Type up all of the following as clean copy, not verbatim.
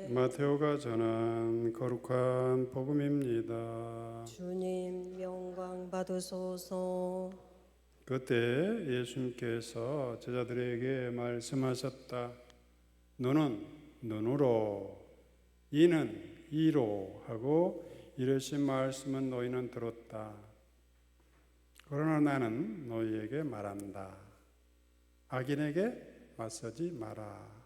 마테오가 전한 거룩한 복음입니다. 주님 영광 받으소서. 그때 예수님께서 제자들에게 말씀하셨다. 눈은 눈으로, 이는 이로 하고 이러신 말씀은 너희는 들었다. 그러나 나는 너희에게 말한다. 악인에게 맞서지 마라.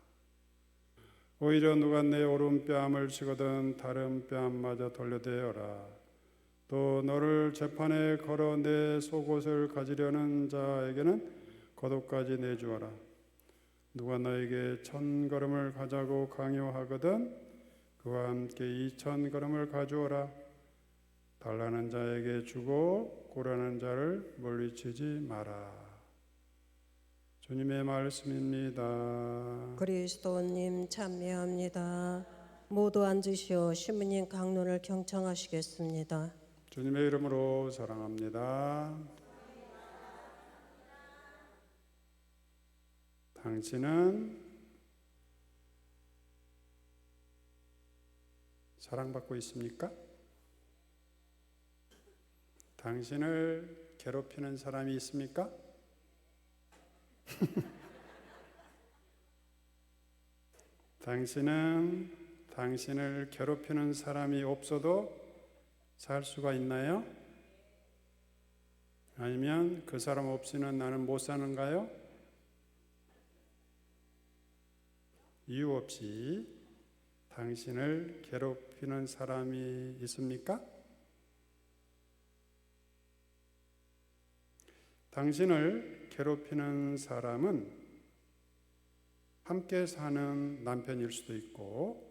오히려 누가 내 오른뺨을 치거든 다른 뺨마저 돌려대어라. 또 너를 재판에 걸어 내 속옷을 가지려는 자에게는 겉옷까지 내주어라. 누가 너에게 1000걸음을 가자고 강요하거든 그와 함께 2000걸음을 가주어라. 달라는 자에게 주고 고라는 자를 물리치지 마라. 주님의 말씀입니다. 그리스도님 참여합니다. 모두 앉으시어 시민님 강론을 경청하시겠습니다. 주님의 이름으로 사랑합니다. 당신은 사랑받고 있습니까? 당신을 괴롭히는 사람이 있습니까? 당신은 당신을 괴롭히는 사람이 없어도 살 수가 있나요? 아니면 그 사람 없이는 나는 못 사는가요? 이유 없이 당신을 괴롭히는 사람이 있습니까? 당신을 괴롭히는 사람은 함께 사는 남편일 수도 있고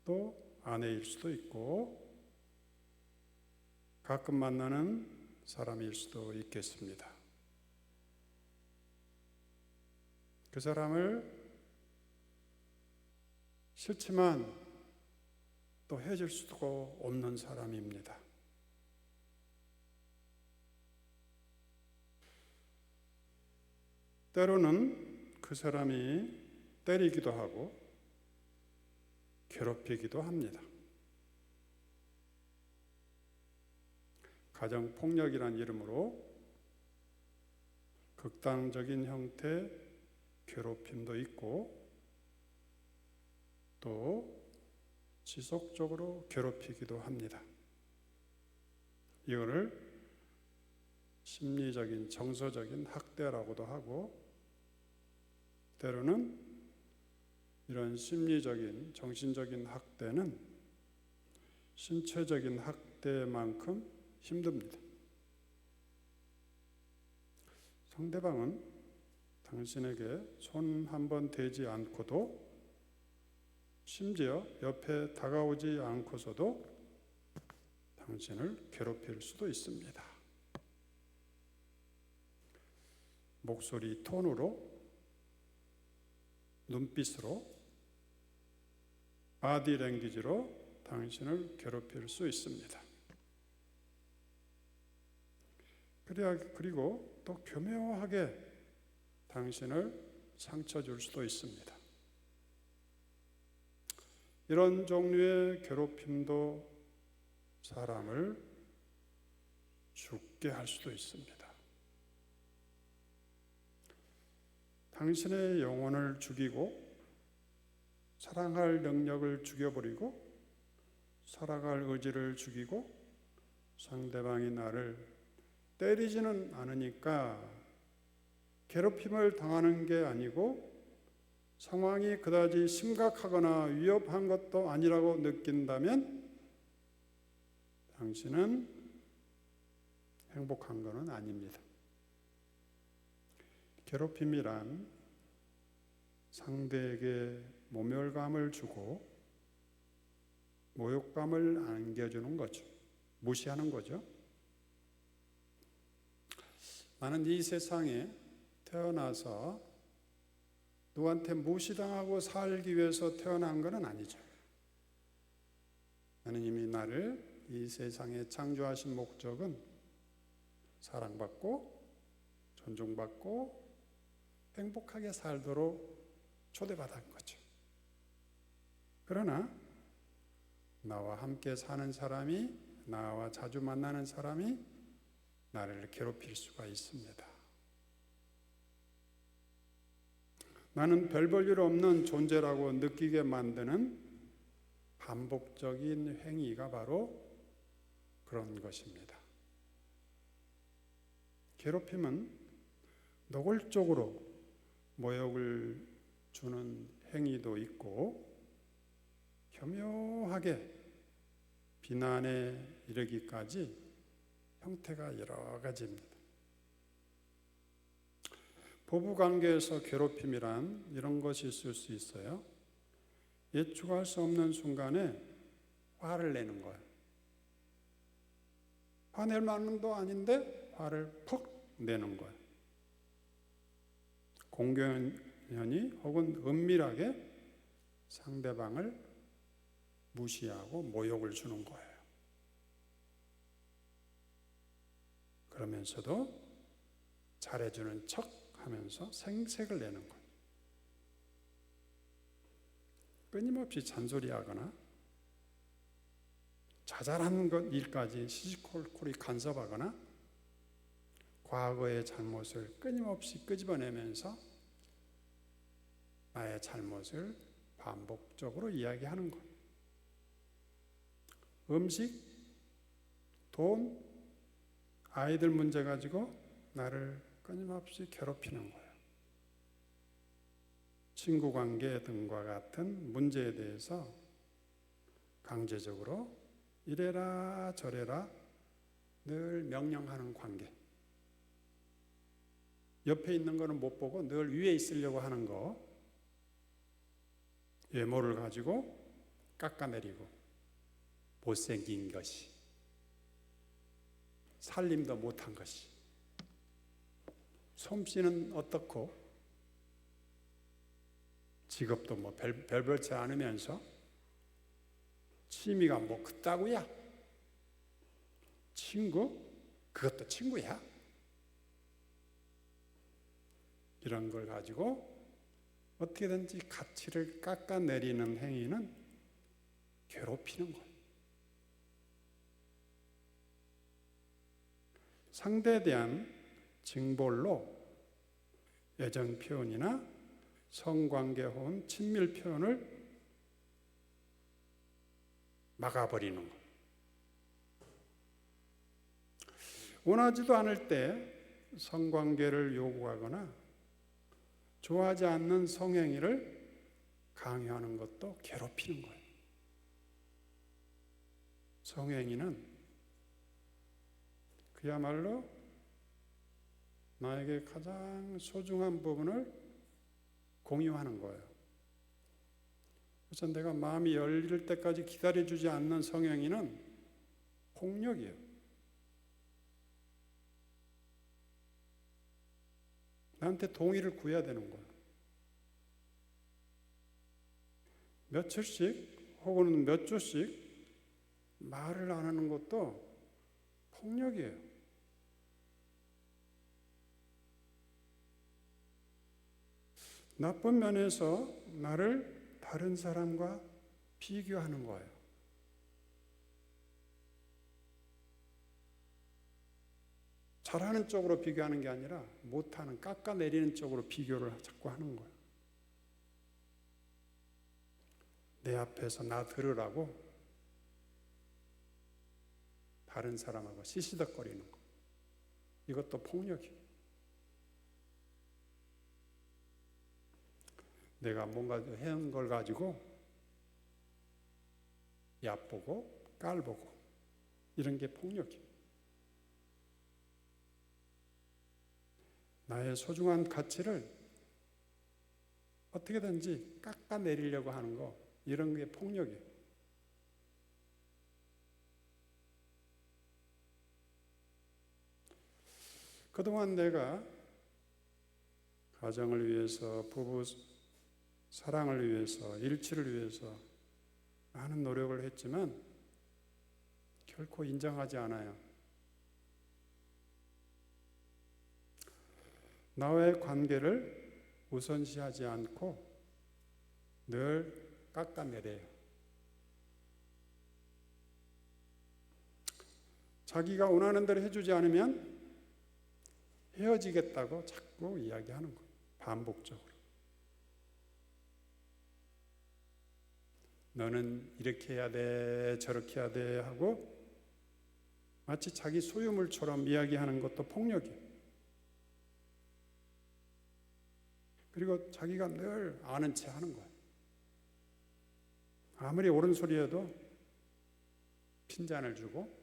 또 아내일 수도 있고 가끔 만나는 사람일 수도 있겠습니다. 그 사람을 싫지만 또 헤어질 수도 없는 사람입니다. 때로는 그 사람이 때리기도 하고 괴롭히기도 합니다. 가정폭력이란 이름으로 극단적인 형태의 괴롭힘도 있고 또 지속적으로 괴롭히기도 합니다. 이거를 심리적인 정서적인 학대라고도 하고 때로는 이런 심리적인 정신적인 학대는 신체적인 학대만큼 힘듭니다. 상대방은 당신에게 손 한 번 대지 않고도 심지어 옆에 다가오지 않고서도 당신을 괴롭힐 수도 있습니다. 목소리 톤으로, 눈빛으로, 바디 랭귀지로 당신을 괴롭힐 수 있습니다. 그리고 또 교묘하게 당신을 상처 줄 수도 있습니다. 이런 종류의 괴롭힘도 사람을 죽게 할 수도 있습니다. 당신의 영혼을 죽이고 사랑할 능력을 죽여버리고 살아갈 의지를 죽이고 상대방이 나를 때리지는 않으니까 괴롭힘을 당하는 게 아니고 상황이 그다지 심각하거나 위협한 것도 아니라고 느낀다면 당신은 행복한 것은 아닙니다. 괴롭힘이란 상대에게 모멸감을 주고 모욕감을 안겨주는 거죠. 무시하는 거죠. 나는 이 세상에 태어나서 누구한테 무시당하고 살기 위해서 태어난 것은 아니죠. 하느님이 나를 이 세상에 창조하신 목적은 사랑받고 존중받고 행복하게 살도록 초대받은 거죠. 그러나 나와 함께 사는 사람이, 나와 자주 만나는 사람이 나를 괴롭힐 수가 있습니다. 나는 별 볼 일 없는 존재라고 느끼게 만드는 반복적인 행위가 바로 그런 것입니다. 괴롭힘은 노골적으로 모욕을 주는 행위도 있고 교묘하게 비난에 이르기까지 형태가 여러 가지입니다. 부부관계에서 괴롭힘이란 이런 것이 있을 수 있어요. 예측할 수 없는 순간에 화를 내는 거예요. 화낼 만도 아닌데 화를 퍽 내는 거예요. 공견히 혹은 은밀하게 상대방을 무시하고 모욕을 주는 거예요. 그러면서도 잘해주는 척 하면서 생색을 내는 거예요. 끊임없이 잔소리하거나 자잘한 것 일까지 시시콜콜이 간섭하거나 과거의 잘못을 끊임없이 끄집어내면서 나의 잘못을 반복적으로 이야기하는 것. 음식, 돈, 아이들 문제 가지고 나를 끊임없이 괴롭히는 거예요. 친구 관계 등과 같은 문제에 대해서 강제적으로 이래라 저래라 늘 명령하는 관계. 옆에 있는 거는 못 보고 늘 위에 있으려고 하는 거. 외모를 가지고 깎아내리고 못생긴 것이, 살림도 못한 것이, 솜씨는 어떻고 직업도 뭐 별볼지 않으면서 취미가 뭐 그따구야, 친구? 그것도 친구야? 이런 걸 가지고 어떻게든지 가치를 깎아내리는 행위는 괴롭히는 거예요. 상대에 대한 징벌로 애정 표현이나 성관계 혹은 친밀 표현을 막아버리는 거예요. 원하지도 않을 때 성관계를 요구하거나 좋아하지 않는 성행위를 강요하는 것도 괴롭히는 거예요. 성행위는 그야말로 나에게 가장 소중한 부분을 공유하는 거예요. 그래서 내가 마음이 열릴 때까지 기다려주지 않는 성행위는 폭력이에요. 나한테 동의를 구해야 되는 거예요. 며칠씩 혹은 몇 주씩 말을 안 하는 것도 폭력이에요. 나쁜 면에서 나를 다른 사람과 비교하는 거예요. 잘하는 쪽으로 비교하는 게 아니라 못하는, 깎아내리는 쪽으로 비교를 자꾸 하는 거예요. 내 앞에서 나 들으라고 다른 사람하고 시시덕거리는 거. 이것도 폭력이에요. 내가 뭔가 해온 걸 가지고 얕보고 깔보고 이런 게 폭력이에요. 나의 소중한 가치를 어떻게든지 깎아내리려고 하는 거, 이런 게 폭력이에요. 그동안 내가 가정을 위해서, 부부 사랑을 위해서, 일치를 위해서 많은 노력을 했지만 결코 인정하지 않아요. 나와의 관계를 우선시하지 않고 늘 깎아내려요. 자기가 원하는 대로 해주지 않으면 헤어지겠다고 자꾸 이야기하는 거예요. 반복적으로. 너는 이렇게 해야 돼, 저렇게 해야 돼 하고 마치 자기 소유물처럼 이야기하는 것도 폭력이에요. 그리고 자기가 늘 아는 체 하는 거예요. 아무리 옳은 소리 해도 핀잔을 주고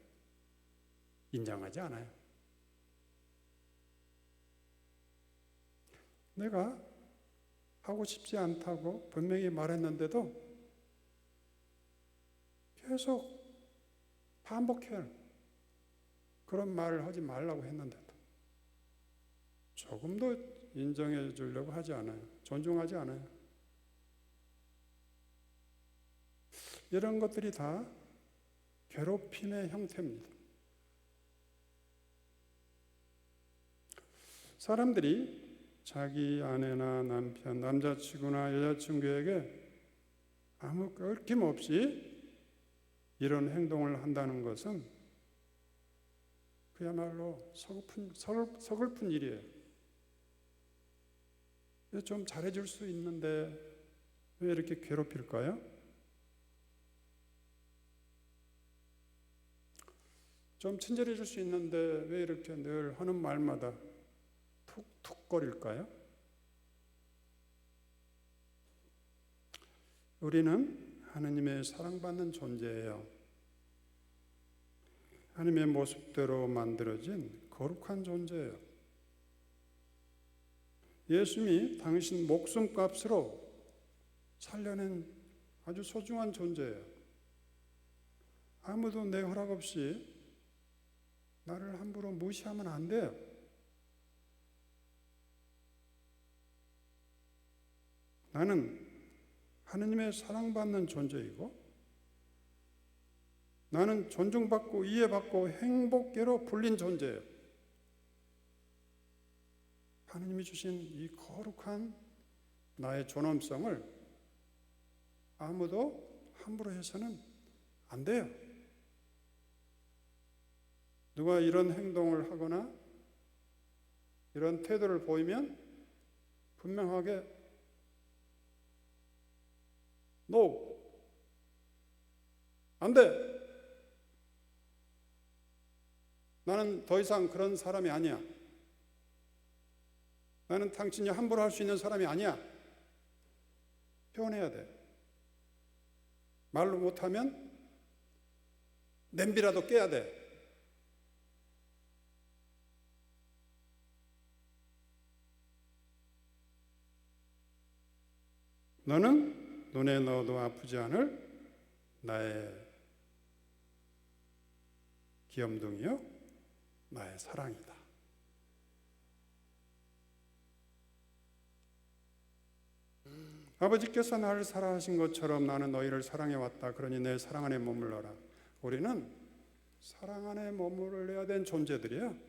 인정하지 않아요. 내가 하고 싶지 않다고 분명히 말했는데도 계속 반복해요. 그런 말을 하지 말라고 했는데도 조금도 인정해 주려고 하지 않아요. 존중하지 않아요. 이런 것들이 다 괴롭힘의 형태입니다. 사람들이 자기 아내나 남편, 남자친구나 여자친구에게 아무 얽힘 없이 이런 행동을 한다는 것은 그야말로 서글픈 일이에요. 좀 잘해줄 수 있는데 왜 이렇게 괴롭힐까요? 좀 친절해줄 수 있는데 왜 이렇게 늘 하는 말마다 툭툭거릴까요? 우리는 하느님의 사랑받는 존재예요. 하느님의 모습대로 만들어진 거룩한 존재예요. 예수님이 당신 목숨값으로 살려낸 아주 소중한 존재예요. 아무도 내 허락 없이 나를 함부로 무시하면 안 돼요. 나는 하느님의 사랑받는 존재이고 나는 존중받고 이해받고 행복계로 불린 존재예요. 하느님이 주신 이 거룩한 나의 존엄성을 아무도 함부로 해서는 안 돼요. 누가 이런 행동을 하거나 이런 태도를 보이면 분명하게 No! 안 돼! 나는 더 이상 그런 사람이 아니야. 나는 당신이 함부로 할 수 있는 사람이 아니야. 표현해야 돼. 말로 못하면 냄비라도 깨야 돼. 너는 눈에 넣어도 아프지 않을 나의 귀염둥이요, 나의 사랑이다. 아버지께서 나를 사랑하신 것처럼 나는 너희를 사랑해왔다. 그러니 내 사랑 안에 머물러라. 우리는 사랑 안에 머물러야 된 존재들이에요.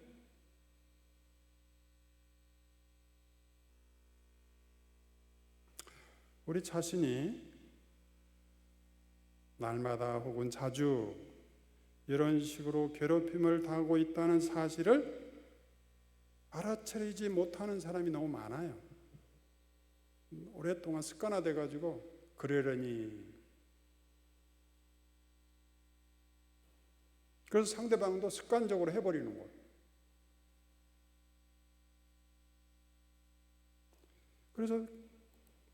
우리 자신이 날마다 혹은 자주 이런 식으로 괴롭힘을 당하고 있다는 사실을 알아차리지 못하는 사람이 너무 많아요. 오랫동안 습관화돼 가지고 그러려니, 그래서 상대방도 습관적으로 해버리는 거예요. 그래서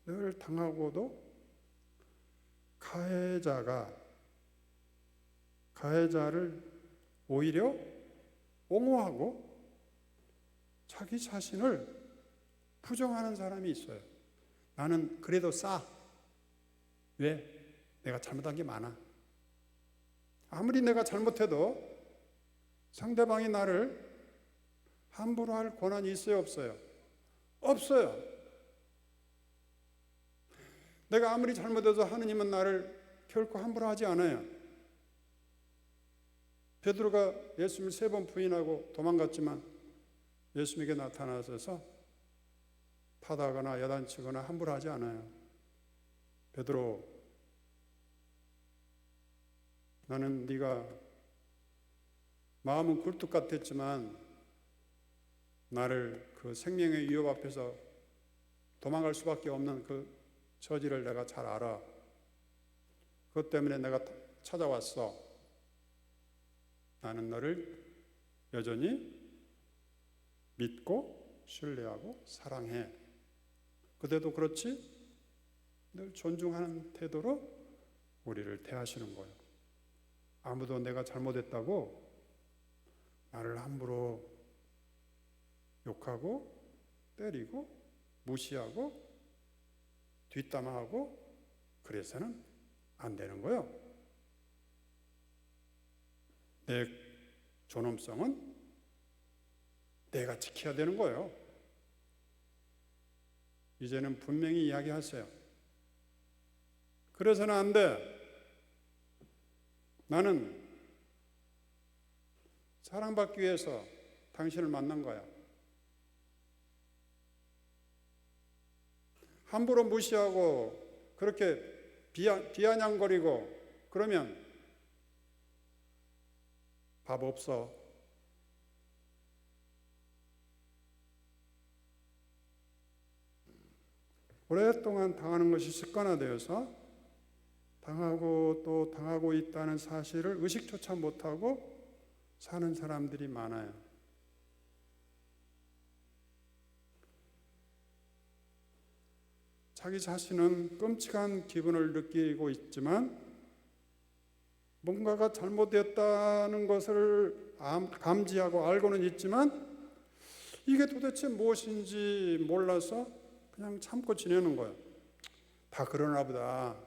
늘 당하고도 가해자를 오히려 옹호하고 자기 자신을 부정하는 사람이 있어요. 나는 그래도 왜? 내가 잘못한 게 많아. 아무리 내가 잘못해도 상대방이 나를 함부로 할 권한이 있어요, 없어요? 없어요. 내가 아무리 잘못해도 하느님은 나를 결코 함부로 하지 않아요. 베드로가 예수님을 3번 부인하고 도망갔지만 예수님에게 나타나셔서 타다거나 야단치거나 함부로 하지 않아요. 베드로, 나는 네가 마음은 굴뚝 같았지만 나를 그 생명의 위협 앞에서 도망갈 수밖에 없는 그 처지를 내가 잘 알아. 그것 때문에 내가 찾아왔어. 나는 너를 여전히 믿고 신뢰하고 사랑해. 그대도 그렇지? 늘 존중하는 태도로 우리를 대하시는 거예요. 아무도 내가 잘못했다고 나를 함부로 욕하고 때리고 무시하고 뒷담화하고 그래서는 안 되는 거예요. 내 존엄성은 내가 지켜야 되는 거예요. 이제는 분명히 이야기하세요. 그래서는 안 돼. 나는 사랑받기 위해서 당신을 만난 거야. 함부로 무시하고 그렇게 비아냥거리고 그러면 밥 없어. 오랫동안 당하는 것이 습관화되어서 당하고 또 당하고 있다는 사실을 의식조차 못하고 사는 사람들이 많아요. 자기 자신은 끔찍한 기분을 느끼고 있지만 뭔가가 잘못됐다는 것을 감지하고 알고는 있지만 이게 도대체 무엇인지 몰라서 그냥 참고 지내는 거예요. 다 그러나 보다.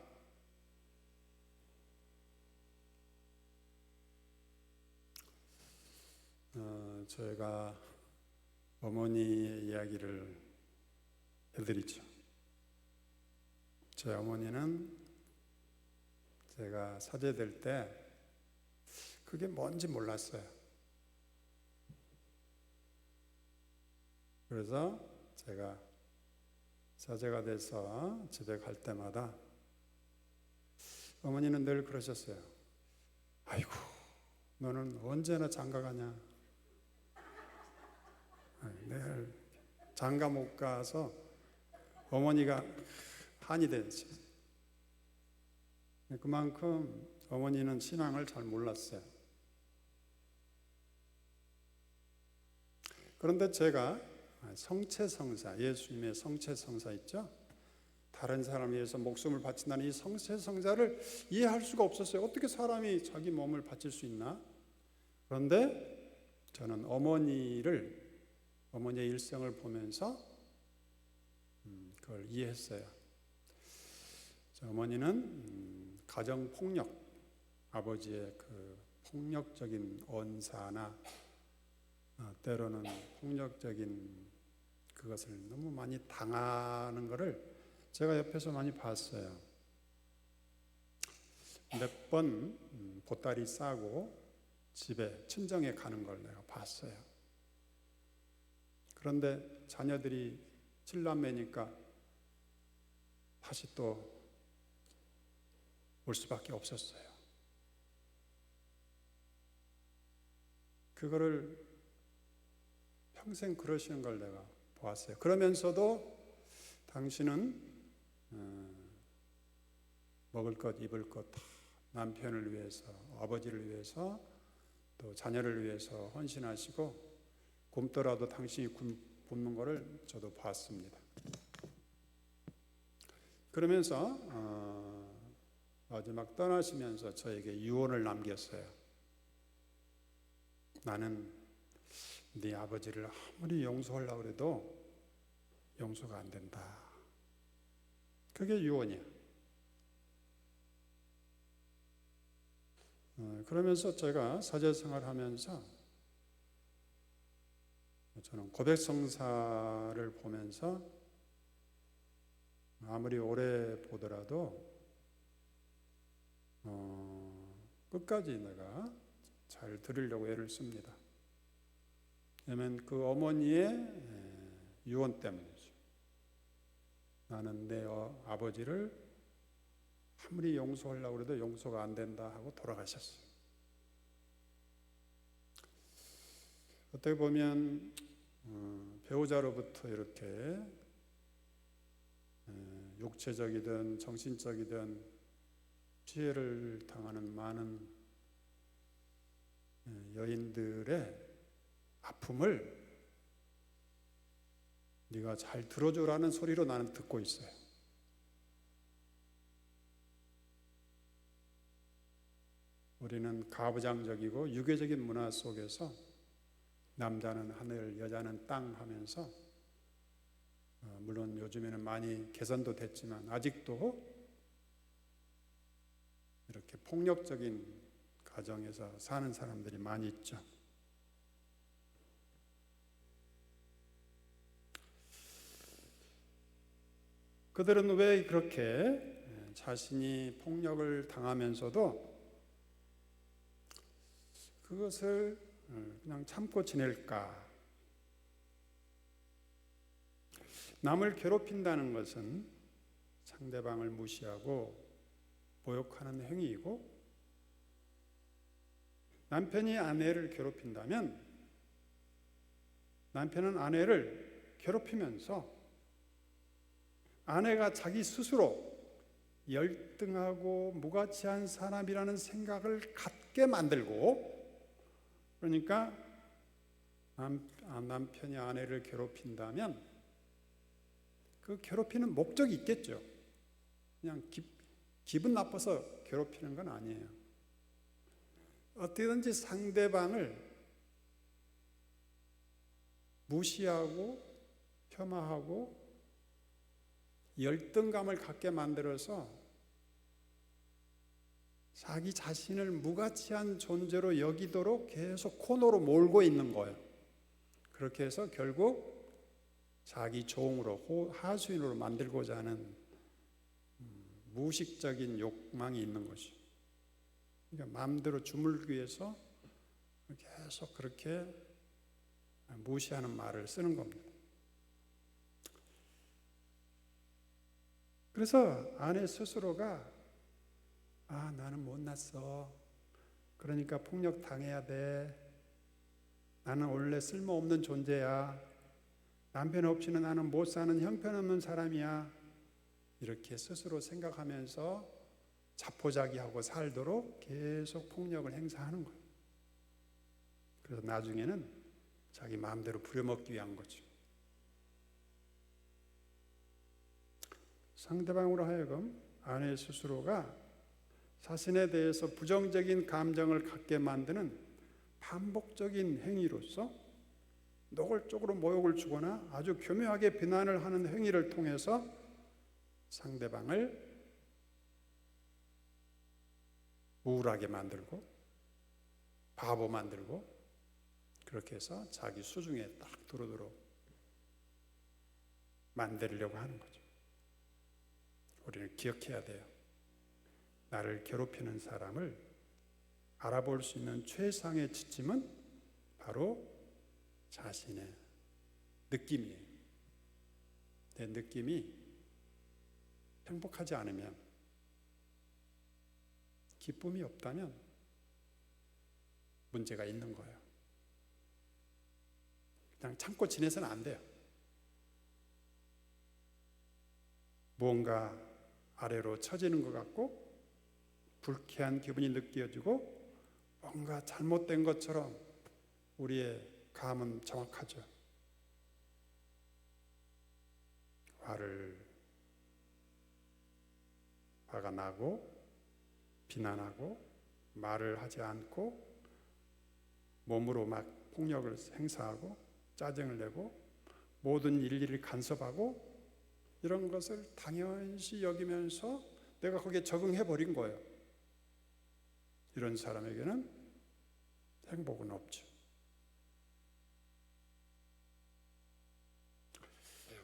저희가 어머니의 이야기를 해드리죠. 제 어머니는 제가 사제될 때 그게 뭔지 몰랐어요. 그래서 제가 사제가 돼서 집에 갈 때마다 어머니는 늘 그러셨어요. 아이고, 너는 언제나 장가 가냐? 내일 장가 못 가서 어머니가 한이 됐지. 그만큼 어머니는 신앙을 잘 몰랐어요. 그런데 제가 성체성사, 예수님의 성체성사 있죠? 다른 사람을 위해서 목숨을 바친다는 이 성체성사를 이해할 수가 없었어요. 어떻게 사람이 자기 몸을 바칠 수 있나? 그런데 저는 어머니의 일생을 보면서 그걸 이해했어요. 어머니는 가정폭력, 아버지의 그 폭력적인 언사나 때로는 폭력적인 그것을 너무 많이 당하는 것을 제가 옆에서 많이 봤어요. 몇 번 보따리 싸고 집에 친정에 가는 걸 내가 봤어요. 그런데 자녀들이 7남매니까 다시 또 올 수밖에 없었어요. 그거를 평생 그러시는 걸 내가 보았어요. 그러면서도 당신은 먹을 것, 입을 것 다 남편을 위해서, 아버지를 위해서, 또 자녀를 위해서 헌신하시고 굶더라도 당신이 굶는 것을 저도 봤습니다. 그러면서 마지막 떠나시면서 저에게 유언을 남겼어요. 나는 네 아버지를 아무리 용서하려고 해도 용서가 안 된다. 그게 유언이야. 그러면서 제가 사제생활 하면서 저는 고백성사를 보면서 아무리 오래 보더라도 끝까지 내가 잘 들으려고 애를 씁니다. 왜냐하면 그 어머니의 유언 때문이죠. 나는 내 아버지를 아무리 용서하려고 해도 용서가 안 된다 하고 돌아가셨어요. 어떻게 보면 배우자로부터 이렇게 육체적이든 정신적이든 피해를 당하는 많은 여인들의 아픔을 네가 잘 들어주라는 소리로 나는 듣고 있어요. 우리는 가부장적이고 유교적인 문화 속에서 남자는 하늘, 여자는 땅 하면서 물론 요즘에는 많이 개선도 됐지만 아직도 이렇게 폭력적인 가정에서 사는 사람들이 많이 있죠. 그들은 왜 그렇게 자신이 폭력을 당하면서도 그것을 그냥 참고 지낼까? 남을 괴롭힌다는 것은 상대방을 무시하고 모욕하는 행위이고, 남편이 아내를 괴롭힌다면 남편은 아내를 괴롭히면서 아내가 자기 스스로 열등하고 무가치한 사람이라는 생각을 갖게 만들고, 그러니까 남편이 아내를 괴롭힌다면 그 괴롭히는 목적이 있겠죠. 그냥 기분 나빠서 괴롭히는 건 아니에요. 어떻게든지 상대방을 무시하고 폄하하고 열등감을 갖게 만들어서 자기 자신을 무가치한 존재로 여기도록 계속 코너로 몰고 있는 거예요. 그렇게 해서 결국 자기 종으로 하수인으로 만들고자 하는 무의식적인 욕망이 있는 것이죠. 그러니까 마음대로 주물기 위해서 계속 그렇게 무시하는 말을 쓰는 겁니다. 그래서 아내 스스로가 나는 못났어. 그러니까 폭력 당해야 돼. 나는 원래 쓸모없는 존재야. 남편 없이는 나는 못 사는 형편없는 사람이야. 이렇게 스스로 생각하면서 자포자기하고 살도록 계속 폭력을 행사하는 거예요. 그래서 나중에는 자기 마음대로 부려먹기 위한 거죠. 상대방으로 하여금 아내 스스로가 자신에 대해서 부정적인 감정을 갖게 만드는 반복적인 행위로서 노골적으로 모욕을 주거나 아주 교묘하게 비난을 하는 행위를 통해서 상대방을 우울하게 만들고 바보 만들고, 그렇게 해서 자기 수중에 딱 들어오도록 만들려고 하는 거죠. 우리는 기억해야 돼요. 나를 괴롭히는 사람을 알아볼 수 있는 최상의 지침은 바로 자신의 느낌이에요. 내 느낌이 행복하지 않으면, 기쁨이 없다면 문제가 있는 거예요. 그냥 참고 지내서는 안 돼요. 무언가 아래로 처지는 것 같고 불쾌한 기분이 느껴지고 뭔가 잘못된 것처럼 우리의 감은 정확하죠. 화가 나고 비난하고 말을 하지 않고 몸으로 막 폭력을 행사하고 짜증을 내고 모든 일일이 간섭하고 이런 것을 당연시 여기면서 내가 거기에 적응해 버린 거예요. 이런 사람에게는 행복은 없죠.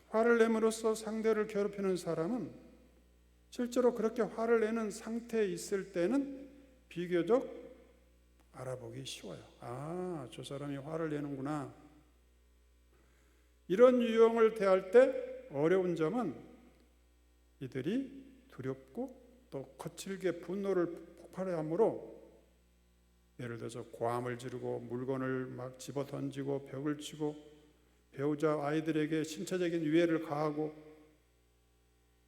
화를 내므로써 상대를 괴롭히는 사람은 실제로 그렇게 화를 내는 상태에 있을 때는 비교적 알아보기 쉬워요. 저 사람이 화를 내는구나. 이런 유형을 대할 때 어려운 점은 이들이 두렵고 또 거칠게 분노를 폭발하므로 예를 들어서 고함을 지르고 물건을 막 집어 던지고 벽을 치고 배우자 아이들에게 신체적인 위해를 가하고,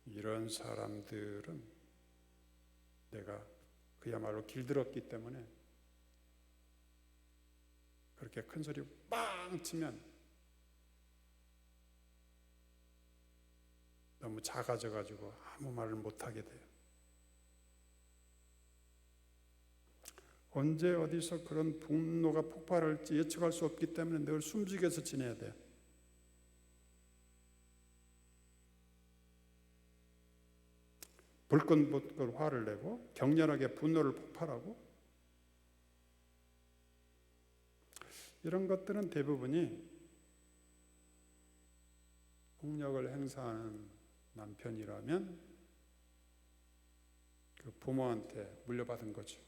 이런 사람들은 내가 그야말로 길들었기 때문에 그렇게 큰 소리 빵 치면 너무 작아져가지고 아무 말을 못하게 돼요. 언제 어디서 그런 분노가 폭발할지 예측할 수 없기 때문에 늘 숨죽여서 지내야 돼요. 불끈불끈 화를 내고 격렬하게 분노를 폭발하고, 이런 것들은 대부분이 폭력을 행사하는 남편이라면 그 부모한테 물려받은 거죠.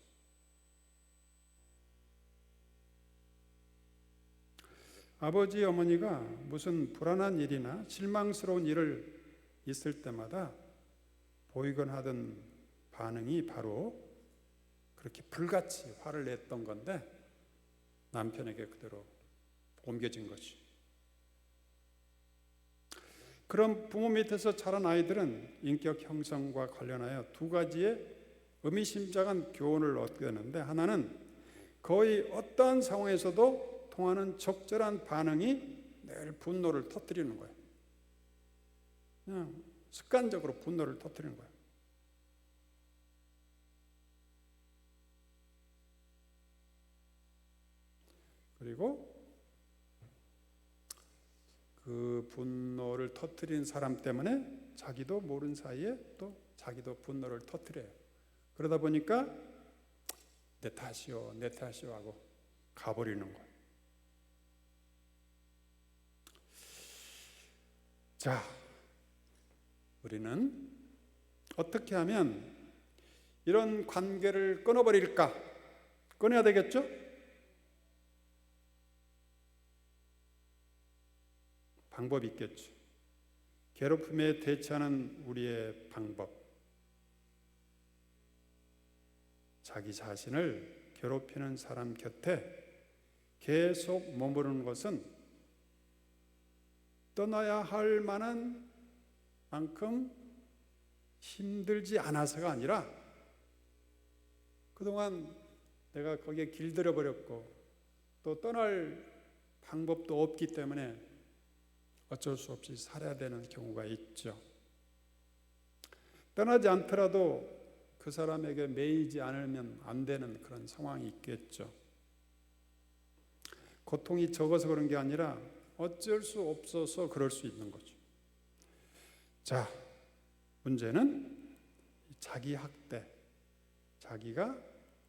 아버지, 어머니가 무슨 불안한 일이나 실망스러운 일을 있을 때마다 보이건 하던 반응이 바로 그렇게 불같이 화를 냈던 건데 남편에게 그대로 옮겨진 거지. 그런 부모 밑에서 자란 아이들은 인격 형성과 관련하여 두 가지의 의미심장한 교훈을 얻게 되는데, 하나는 거의 어떠한 상황에서도 통하는 적절한 반응이 늘 분노를 터뜨리는 거예요. 그냥 습관적으로 분노를 터뜨리는 거예요. 그리고 그 분노를 터뜨린 사람 때문에 자기도 모르는 사이에 또 자기도 분노를 터뜨려요. 그러다 보니까 내 탓이요, 내 탓이요 하고 가버리는 거예요. 자, 우리는 어떻게 하면 이런 관계를 끊어버릴까? 끊어야 되겠죠? 방법이 있겠죠. 괴롭힘에 대처하는 우리의 방법. 자기 자신을 괴롭히는 사람 곁에 계속 머무르는 것은 떠나야 할 만한 만큼 힘들지 않아서가 아니라 그동안 내가 거기에 길들여 버렸고 또 떠날 방법도 없기 때문에 어쩔 수 없이 살아야 되는 경우가 있죠. 떠나지 않더라도 그 사람에게 매이지 않으면 안 되는 그런 상황이 있겠죠. 고통이 적어서 그런 게 아니라 어쩔 수 없어서 그럴 수 있는 거죠. 자, 문제는 자기 학대, 자기가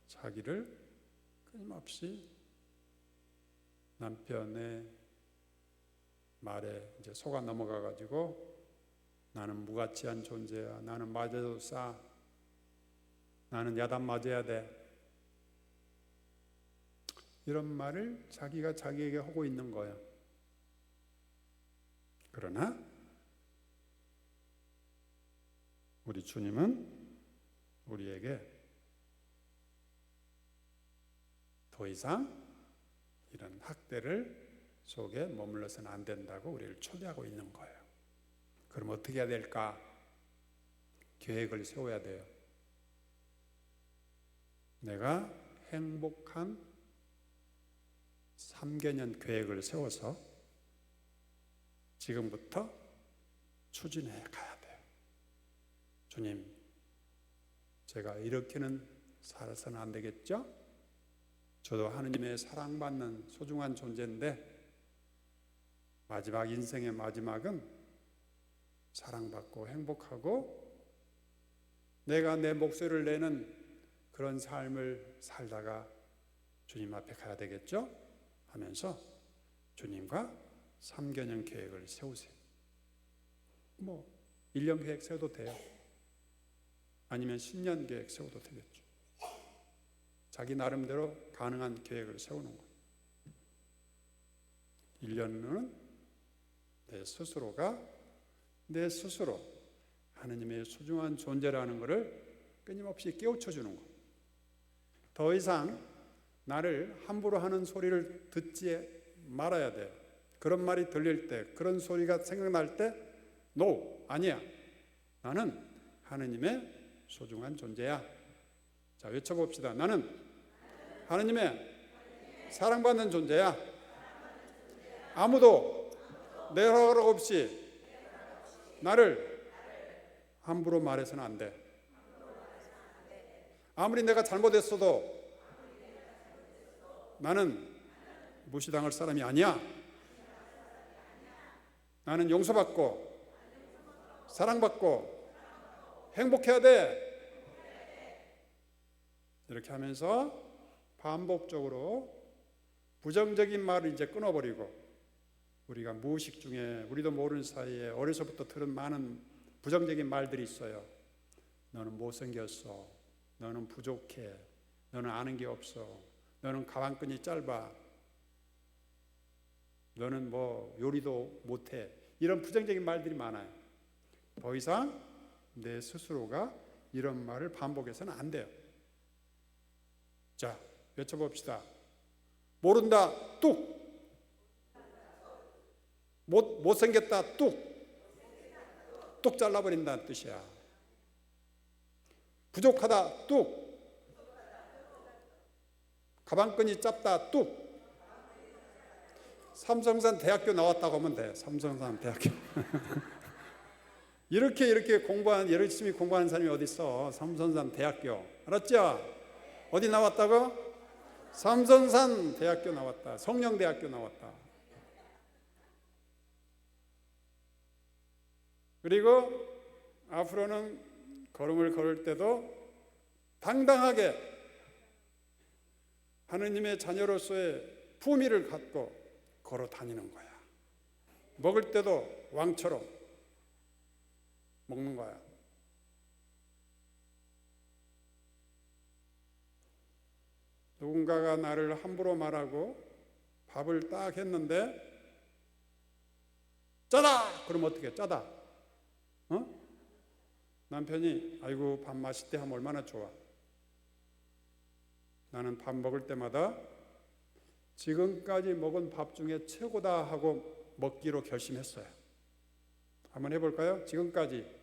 자기를 끊임없이 남편의 말에 이제 속아 넘어가 가지고 나는 무가치한 존재야, 나는 맞아도 싸, 나는 야단 맞아야 돼, 이런 말을 자기가 자기에게 하고 있는 거예요. 그러나 우리 주님은 우리에게 더 이상 이런 학대를 속에 머물러서는 안 된다고 우리를 초대하고 있는 거예요. 그럼 어떻게 해야 될까? 계획을 세워야 돼요. 내가 행복한 3개년 계획을 세워서 지금부터 추진해 가야 돼요. 주님, 제가 이렇게는 살아서는 안 되겠죠? 저도 하느님의 사랑받는 소중한 존재인데 마지막 인생의 마지막은 사랑받고 행복하고 내가 내 목소리를 내는 그런 삶을 살다가 주님 앞에 가야 되겠죠? 하면서 주님과 3개년 계획을 세우세요. 1년 계획 세워도 돼요. 아니면 10년 계획 세워도 되겠죠. 자기 나름대로 가능한 계획을 세우는 거예요. 1년은 내 스스로가 내 스스로 하느님의 소중한 존재라는 것을 끊임없이 깨우쳐 주는 거예요. 더 이상 나를 함부로 하는 소리를 듣지 말아야 돼요. 그런 말이 들릴 때, 그런 소리가 생각날 때 No, 아니야. 나는 하느님의 소중한 존재야. 자, 외쳐봅시다. 나는 하느님의 사랑받는 존재야. 아무도 내 허락 없이 나를 함부로 말해서는 안 돼. 아무리 내가 잘못했어도 나는 무시당할 사람이 아니야. 나는 용서받고 사랑받고 행복해야 돼. 이렇게 하면서 반복적으로 부정적인 말을 이제 끊어버리고, 우리가 무의식 중에 우리도 모르는 사이에 어려서부터 들은 많은 부정적인 말들이 있어요. 너는 못생겼어. 너는 부족해. 너는 아는 게 없어. 너는 가방끈이 짧아. 너는 뭐 요리도 못해. 이런 부정적인 말들이 많아요. 더 이상 내 스스로가 이런 말을 반복해서는 안 돼요. 자, 외쳐봅시다. 모른다 뚝. 못생겼다 뚝 잘라버린다는 뜻이야. 부족하다 뚝. 가방끈이 짧다 뚝. 삼성산 대학교 나왔다고 하면 돼. 삼성산 대학교. 이렇게 공부한, 열심히 공부하는 사람이 어디 있어? 삼성산 대학교. 알았죠? 어디 나왔다고? 삼성산 대학교 나왔다. 성령대학교 나왔다. 그리고 앞으로는 걸음을 걸을 때도 당당하게 하느님의 자녀로서의 품위를 갖고 걸어 다니는 거야. 먹을 때도 왕처럼 먹는 거야. 누군가가 나를 함부로 말하고 밥을 딱 했는데 짜다! 그러면 어떻게 해? 짜다. 남편이 아이고 밥 맛있대 하면 얼마나 좋아. 나는 밥 먹을 때마다 지금까지 먹은 밥 중에 최고다 하고 먹기로 결심했어요. 한번 해볼까요? 지금까지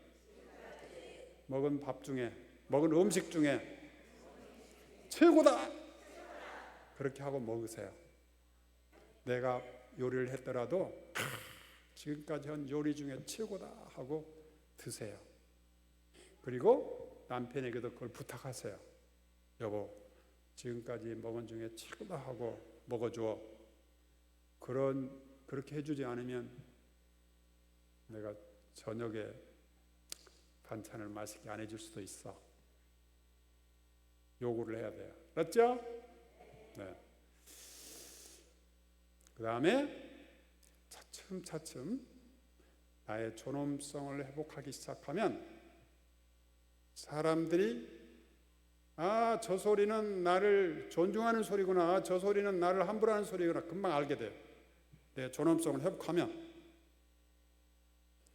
먹은 밥 중에, 먹은 음식 중에 최고다! 그렇게 하고 먹으세요. 내가 요리를 했더라도 지금까지 한 요리 중에 최고다 하고 드세요. 그리고 남편에게도 그걸 부탁하세요. 여보, 지금까지 먹은 중에 최고다 하고 먹어줘. 그렇게 해주지 않으면 내가 저녁에 반찬을 맛있게 안 해줄 수도 있어. 요구를 해야 돼요. 알았죠? 네. 그 다음에 차츰차츰 나의 존엄성을 회복하기 시작하면 사람들이 저 소리는 나를 존중하는 소리구나. 저 소리는 나를 함부로 하는 소리구나. 금방 알게 돼요. 내 존엄성을 회복하면.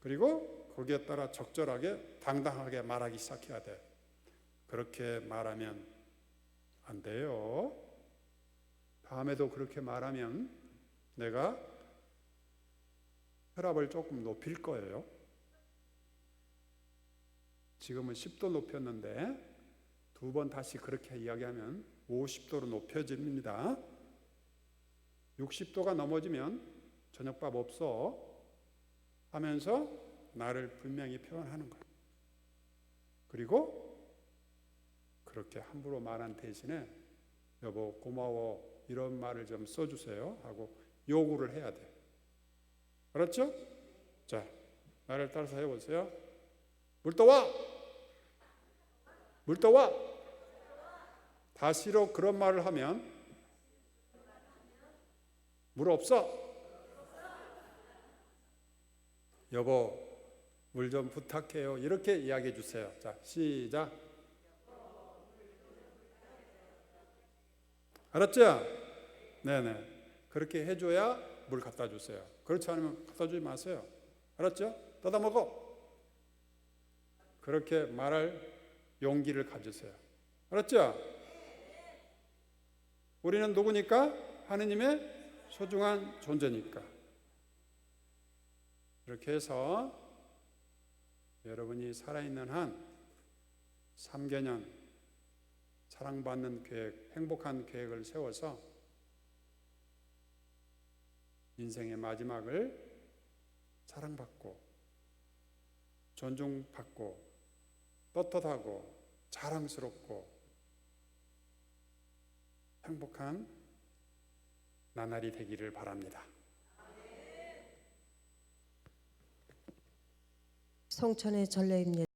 그리고 거기에 따라 적절하게 당당하게 말하기 시작해야 돼. 그렇게 말하면 안 돼요. 다음에도 그렇게 말하면 내가 혈압을 조금 높일 거예요. 지금은 10도 높였는데 2번 다시 그렇게 이야기하면 50도로 높여집니다. 60도가 넘어지면 저녁밥 없어 하면서 나를 분명히 표현하는 거예요. 그리고 그렇게 함부로 말한 대신에 여보 고마워 이런 말을 좀 써주세요 하고 요구를 해야 돼요. 알았죠? 자, 나를 따라서 해보세요. 물 떠와! 물 떠와! 다시로 그런 말을 하면 물 없어! 여보 물 좀 부탁해요. 이렇게 이야기해 주세요. 자, 시작. 알았죠? 네네. 그렇게 해줘야 물 갖다 주세요. 그렇지 않으면 갖다 주지 마세요. 알았죠? 떠다 먹어. 그렇게 말할 용기를 가지세요. 알았죠? 우리는 누구니까? 하느님의 소중한 존재니까. 이렇게 해서 여러분이 살아있는 한 3개년 사랑받는 계획, 행복한 계획을 세워서 인생의 마지막을 사랑받고 존중받고 떳떳하고 자랑스럽고 행복한 나날이 되기를 바랍니다. 성천의 전례입니다.